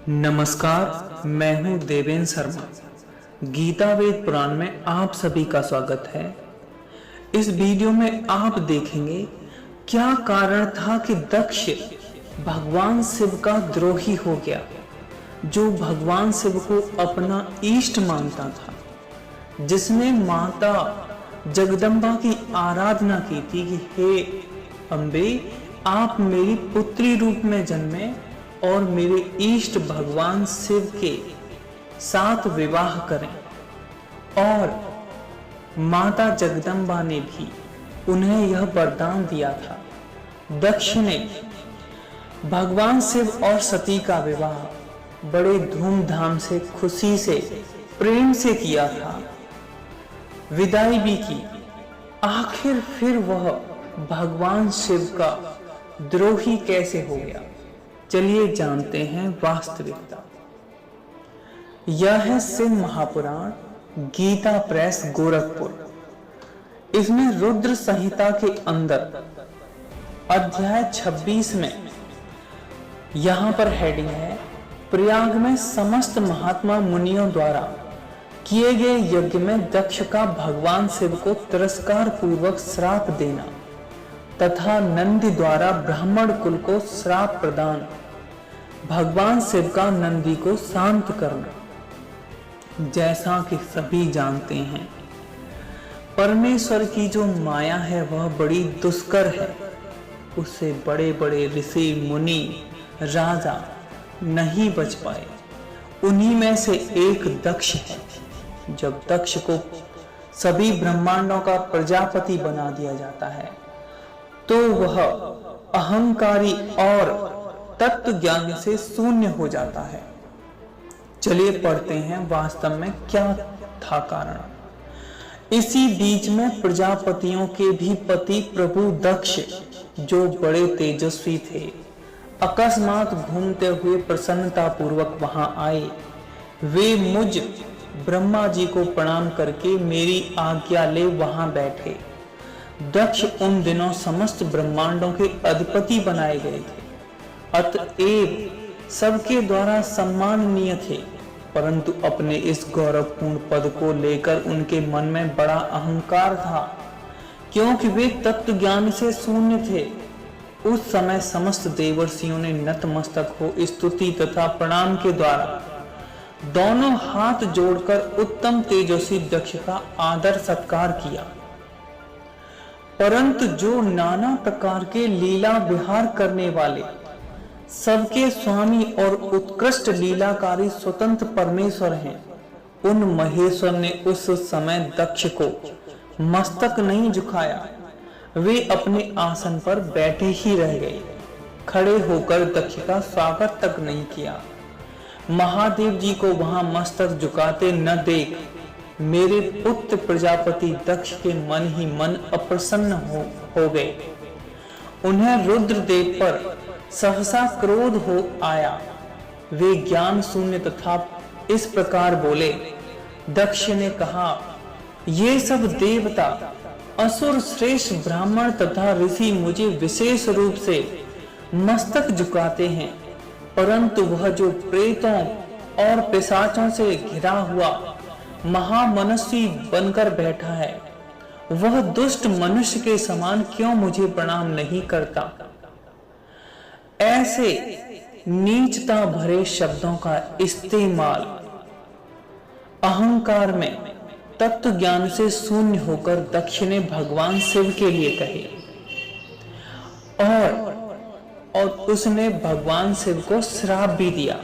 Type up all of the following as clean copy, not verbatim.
नमस्कार, मैं हूं देवेंद्र शर्मा। गीता वेद पुराण में आप सभी का स्वागत है। इस वीडियो में आप देखेंगे क्या कारण था कि दक्ष भगवान शिव का द्रोही हो गया, जो भगवान शिव को अपना इष्ट मानता था, जिसने माता जगदम्बा की आराधना की थी कि हे अम्बे, आप मेरी पुत्री रूप में जन्मे और मेरे इष्ट भगवान शिव के साथ विवाह करें। और माता जगदम्बा ने भी उन्हें यह वरदान दिया था। दक्ष ने भगवान शिव और सती का विवाह बड़े धूमधाम से, खुशी से, प्रेम से किया था, विदाई भी की। आखिर फिर वह भगवान शिव का द्रोही कैसे हो गया? चलिए जानते हैं वास्तविकता। यह है शिव महापुराण, गीता प्रेस, गोरखपुर। इसमें रुद्र संहिता के अंदर अध्याय 26 में यहां पर हेडिंग है, प्रयाग में समस्त महात्मा मुनियों द्वारा किए गए यज्ञ में दक्ष का भगवान शिव को तिरस्कार पूर्वक श्राप देना तथा नंदी द्वारा ब्राह्मण कुल को श्राप प्रदान, भगवान शिव का नंदी को शांत करना। जैसा कि सभी जानते हैं, परमेश्वर की जो माया है वह बड़ी दुष्कर है। उससे बड़े बड़े ऋषि, मुनि, राजा नहीं बच पाए। उन्हीं में से एक दक्ष है। जब दक्ष को सभी ब्रह्मांडों का प्रजापति बना दिया जाता है तो वह अहंकारी और तत्व ज्ञान से शून्य हो जाता है। चलिए पढ़ते हैं वास्तव में क्या था कारण। इसी बीच में प्रजापतियों के भी पति प्रभु दक्ष, जो बड़े तेजस्वी थे, अकस्मात घूमते हुए प्रसन्नता पूर्वक वहां आए। वे मुझ ब्रह्मा जी को प्रणाम करके मेरी आज्ञा ले वहां बैठे। दक्ष उन दिनों समस्त ब्रह्मांडों के अधिपति बनाए गए थे, अतएव सबके द्वारा सम्माननीय थे, परंतु अपने इस गौरवपूर्ण पद को लेकर उनके मन में बड़ा अहंकार था, क्योंकि वे तत्व ज्ञान से शून्य थे। उस समय समस्त देवर्षियों ने नतमस्तक हो स्तुति तथा प्रणाम के द्वारा दोनों हाथ जोड़कर उत्तम तेजस्वी दक्ष का आदर सत्कार किया। परंतु जो नाना प्रकार के लीला विहार करने वाले, सबके स्वामी और उत्कृष्ट लीलाकारी स्वतंत्र परमेश्वर हैं, उन महेश्वर ने उस समय दक्ष को मस्तक नहीं झुकाया। वे अपने आसन पर बैठे ही रह गए, खड़े होकर दक्ष का स्वागत तक नहीं किया। महादेव जी को वहां मस्तक झुकाते न देख मेरे पुत्र प्रजापति दक्ष के मन ही मन अप्रसन्न हो गए। उन्हें रुद्रदेव पर सहसा क्रोध हो आया। वे ज्ञान शून्य तथा इस प्रकार बोले। दक्ष ने कहा, ये सब देवता, असुर, श्रेष्ठ ब्राह्मण तथा ऋषि मुझे विशेष रूप से मस्तक झुकाते हैं, परंतु वह जो प्रेतों और पिशाचों से घिरा हुआ महामनस्वी बनकर बैठा है, वह दुष्ट मनुष्य के समान क्यों मुझे प्रणाम नहीं करता? ऐसे नीचता भरे शब्दों का इस्तेमाल अहंकार में तत्व ज्ञान से शून्य होकर दक्ष ने भगवान शिव के लिए कहे और उसने भगवान शिव को श्राप भी दिया।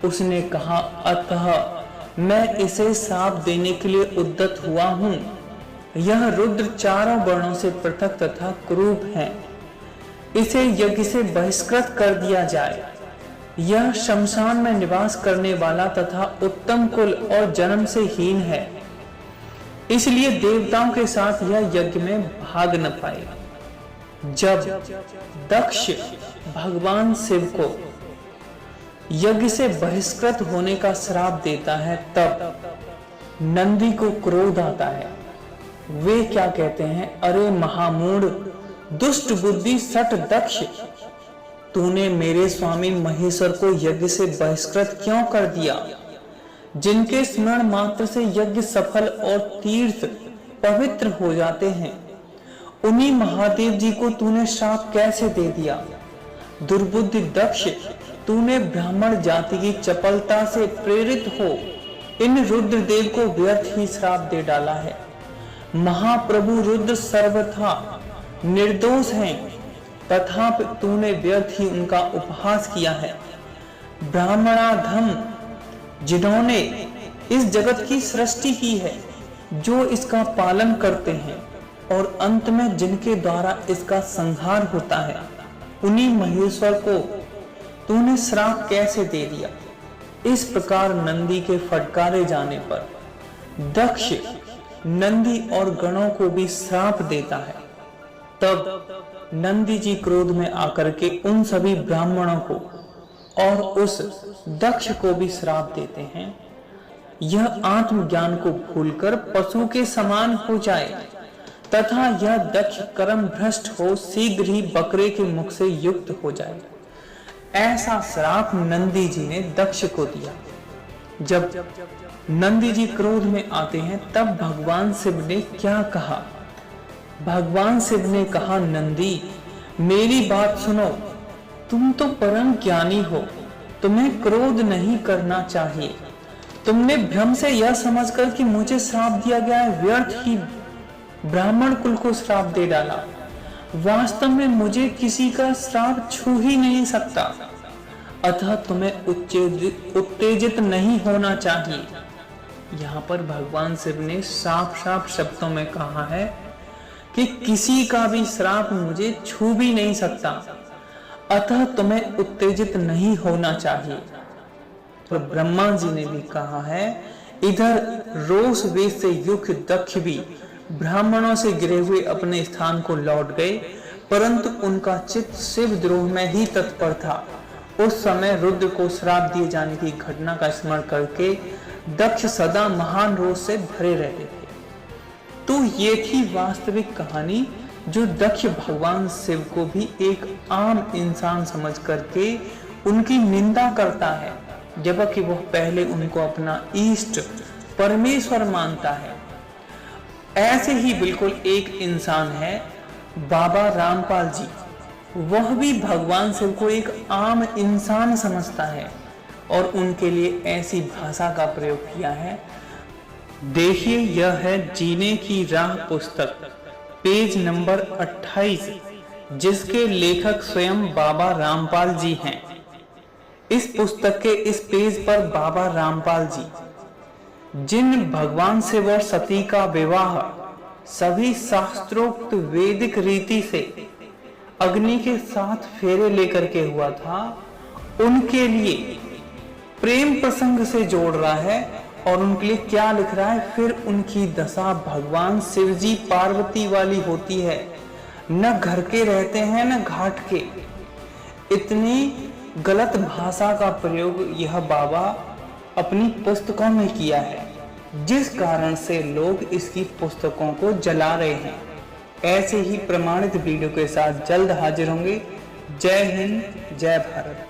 उसने कहा, अतः मैं इसे श्राप देने के लिए उद्यत हुआ हूं। यह रुद्र चारों वर्णों से पृथक तथा क्रूप है। इसे यज्ञ से बहिष्कृत कर दिया जाए। यह शमशान में निवास करने वाला तथा उत्तम कुल और जन्म से हीन है, इसलिए देवताओं के साथ यह यज्ञ में भाग न पाए। जब दक्ष भगवान शिव को यज्ञ से बहिष्कृत होने का श्राप देता है, तब नंदी को क्रोध आता है। वे क्या कहते हैं, अरे महामूढ़, दुष्ट बुद्धि सठ दक्ष, तूने मेरे स्वामी महेश्वर को यज्ञ से बहिष्कृत क्यों कर दिया? जिनके स्मरण मात्र से यज्ञ सफल और तीर्थ पवित्र हो जाते हैं, उन्हीं महादेव जी को तूने श्राप कैसे दे दिया? दुर्बुद्धि दक्ष, तूने ब्राह्मण जाति की चपलता से प्रेरित हो इन रुद्रदेव को व्यर्थ ही श्राप दे डाला है। महाप्रभु रुद्र सर्वथा निर्दोष हैं, तथापि तूने व्यर्थ ही उनका उपहास किया है। ब्राह्मणाधम, जिन्होंने इस जगत की सृष्टि की है, जो इसका पालन करते हैं और अंत में जिनके द्वारा इसका संहार होता है, उन्हीं महेश्वर को तूने श्राप कैसे दे दिया? इस प्रकार नंदी के फटकारे जाने पर दक्ष नंदी और गणों को भी श्राप देता है। तब नंदी जी क्रोध में आकर के उन सभी ब्राह्मणों को और उस दक्ष को भी श्राप देते हैं, यह आत्मज्ञान को भूलकर पशु के समान हो जाए तथा यह दक्ष कर्म भ्रष्ट हो शीघ्र ही बकरे के मुख से युक्त हो जाए। ऐसा श्राप नंदी जी ने दक्ष को दिया। जब नंदी जी क्रोध में आते हैं, तब भगवान शिव ने क्या कहा? भगवान शिव ने कहा, नंदी मेरी बात सुनो, तुम तो परम ज्ञानी हो, तुम्हें क्रोध नहीं करना चाहिए। तुमने भ्रम से यह समझकर कि मुझे श्राप दिया गया है, व्यर्थ ही ब्राह्मण कुल को श्राप दे डाला। वास्तव में मुझे किसी का श्राप छू ही नहीं सकता, अतः तुम्हें उत्तेजित नहीं होना चाहिए। यहाँ पर भगवान शिव ने साफ साफ शब्दों में कहा है कि किसी का भी श्राप मुझे छू भी नहीं सकता, अतः तुम्हें उत्तेजित नहीं होना चाहिए। तो ब्रह्मा जी ने भी कहा है, इधर रोष वेश से युक्त दक्ष भी ब्राह्मणों से गिरे हुए अपने स्थान को लौट गए, परंतु उनका चित्त शिव द्रोह में ही तत्पर था। उस समय रुद्र को श्राप दिए जाने की घटना का स्मरण करके दक्ष सदा महान रोष से भरे रहते थे। तो ये थी वास्तविक कहानी, जो दक्ष भगवान शिव को भी एक आम इंसान समझ करके उनकी निंदा करता है, जबकि वह पहले उनको अपना इष्ट परमेश्वर मानता है। ऐसे ही बिल्कुल एक इंसान है बाबा रामपाल जी, वह भी भगवान शिव को एक आम इंसान समझता है और उनके लिए ऐसी भाषा का प्रयोग किया है। देखिए, यह है जीने की राह पुस्तक, पेज नंबर 28, जिसके लेखक स्वयं बाबा रामपाल जी हैं। इस पुस्तक के इस पेज पर बाबा रामपाल जी जिन भगवान शिव और सती का विवाह सभी शास्त्रोक्त वैदिक रीति से अग्नि के साथ फेरे लेकर के हुआ था, उनके लिए प्रेम प्रसंग से जोड़ रहा है और उनके लिए क्या लिख रहा है, फिर उनकी दशा भगवान शिव जी पार्वती वाली होती है, न घर के रहते हैं न घाट के। इतनी गलत भाषा का प्रयोग यह बाबा अपनी पुस्तकों में किया है, जिस कारण से लोग इसकी पुस्तकों को जला रहे हैं। ऐसे ही प्रमाणित वीडियो के साथ जल्द हाजिर होंगे। जय हिंद, जय भारत।